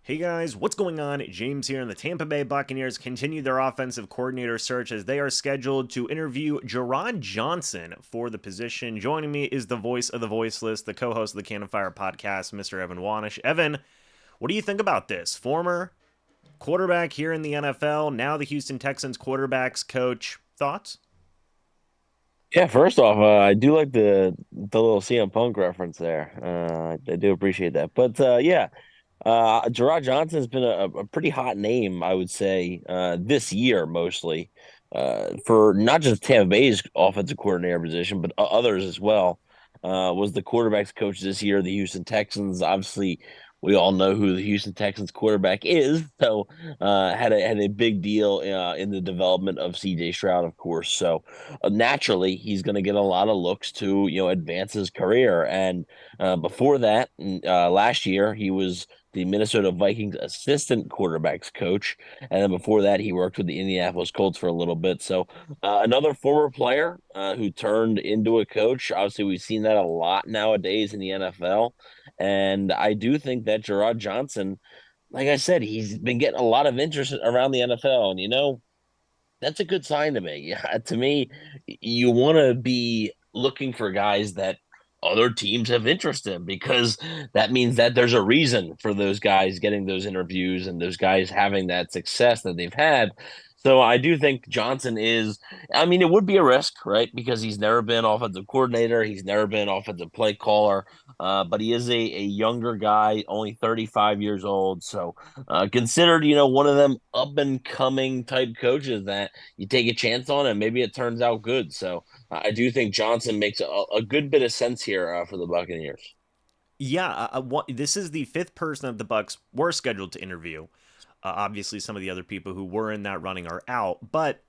Hey guys, what's going on? James here, and the Tampa Bay Buccaneers continue their offensive coordinator search as they are scheduled to interview Jerrod Johnson for the position. Joining me is the voice of the voiceless, the co-host of the Cannon Fire podcast, Mr. Evan Wanish. Evan, what do you think about this? Former quarterback here in the NFL, now the Houston Texans quarterbacks coach. Thoughts? Yeah, first off, I do like the little CM Punk reference there. I do appreciate that. But yeah, Jerrod Johnson's been a pretty hot name, I would say, this year mostly, for not just Tampa Bay's offensive coordinator position, but others as well. Was the quarterbacks coach this year, the Houston Texans. Obviously, we all know who the Houston Texans quarterback is, so had a big deal in the development of CJ Stroud, of course. So naturally, he's going to get a lot of looks to advance his career. And before that, last year he was the Minnesota Vikings assistant quarterbacks coach. And then before that, he worked with the Indianapolis Colts for a little bit. So another former player who turned into a coach. Obviously, we've seen that a lot nowadays in the NFL. And I do think that Jerrod Johnson, like I said, he's been getting a lot of interest around the NFL. And, that's a good sign to me. Yeah, to me, you want to be looking for guys that other teams have interest in because that means that there's a reason for those guys getting those interviews and those guys having that success that they've had. So I do think Johnson is, I mean, it would be a risk, right? Because he's never been offensive coordinator, he's never been offensive play caller, but he is a younger guy, only 35 years old. So considered, one of them up and coming type coaches that you take a chance on and maybe it turns out good. So I do think Johnson makes a good bit of sense here for the Buccaneers. Yeah, this is the fifth person that the Bucks were scheduled to interview. Obviously, some of the other people who were in that running are out, but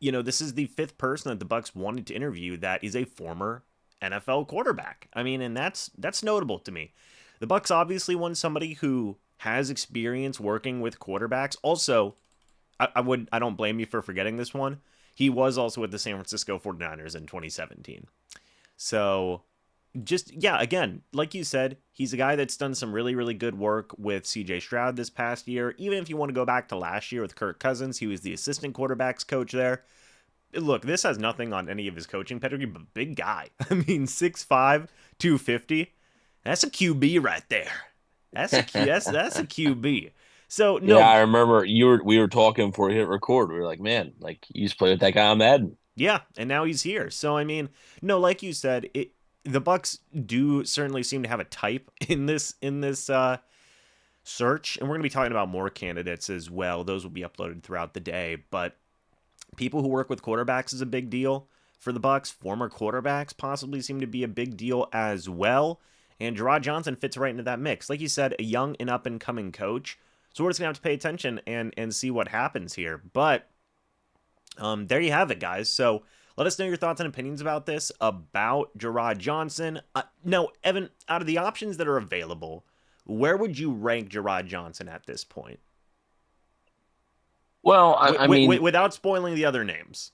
this is the fifth person that the Bucks wanted to interview that is a former NFL quarterback. I mean, and that's notable to me. The Bucks obviously want somebody who has experience working with quarterbacks. Also, I don't blame you for forgetting this one. He was also with the San Francisco 49ers in 2017. So just yeah, again, like you said, he's a guy that's done some really, really good work with CJ Stroud this past year. Even if you want to go back to last year with Kirk Cousins, he was the assistant quarterbacks coach there. Look, this has nothing on any of his coaching pedigree, but big guy. I mean, 6'5", 250. That's a QB right there. That's a QB. So Yeah, no, I remember we were talking before we hit record. We were like, man, like you used to play with that guy on Madden. yeah, and now he's here. So I mean, no, like you said, the Bucks do certainly seem to have a type in this search, and we're going to be talking about more candidates as well. Those will be uploaded throughout the day, but people who work with quarterbacks is a big deal for the Bucks. Former quarterbacks possibly seem to be a big deal as well, and Jerrod Johnson fits right into that mix. Like you said, a young and up and coming coach. So we're just gonna have to pay attention and see what happens here. But there you have it, guys. So let us know your thoughts and opinions about this, about Jerrod Johnson. Now, Evan, out of the options that are available, where would you rank Jerrod Johnson at this point? Well, I mean, Without spoiling the other names.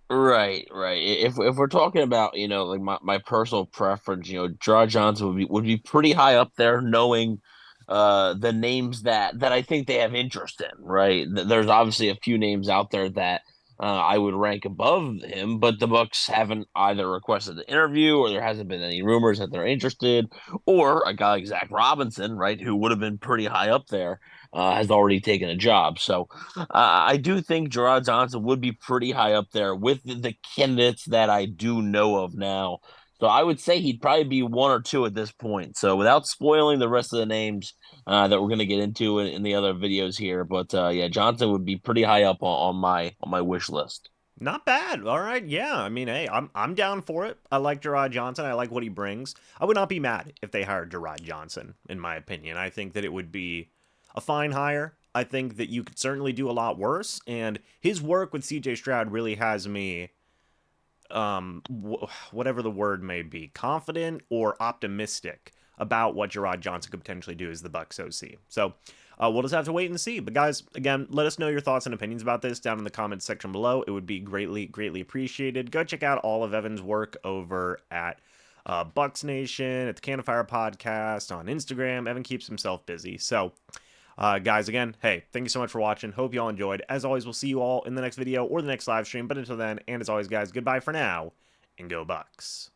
right. If we're talking about, like my personal preference, Draw Johnson would be pretty high up there, knowing the names that I think they have interest in, right? There's obviously a few names out there that I would rank above him, but the Bucks haven't either requested the interview or there hasn't been any rumors that they're interested, or a guy like Zach Robinson, right, who would have been pretty high up there, has already taken a job. So I do think Jerrod Johnson would be pretty high up there with the candidates that I do know of now. So I would say he'd probably be one or two at this point. So without spoiling the rest of the names that we're going to get into in the other videos here, but yeah, Johnson would be pretty high up on my wish list. Not bad. All right. Yeah. I mean, hey, I'm down for it. I like Jerrod Johnson. I like what he brings. I would not be mad if they hired Jerrod Johnson, in my opinion. I think that it would be a fine hire. I think that you could certainly do a lot worse. And his work with CJ Stroud really has me, whatever the word may be, confident or optimistic about what Jerrod Johnson could potentially do as the Bucks OC. So we'll just have to wait and see. But guys, again, let us know your thoughts and opinions about this down in the comments section below. It would be greatly, greatly appreciated. Go check out all of Evan's work over at Bucs Nation, at the Cannon Fire podcast, on Instagram. Evan keeps himself busy. So Guys, again, hey, thank you so much for watching. Hope you all enjoyed. As always, we'll see you all in the next video or the next live stream. But until then, and as always, guys, goodbye for now, and go Bucs.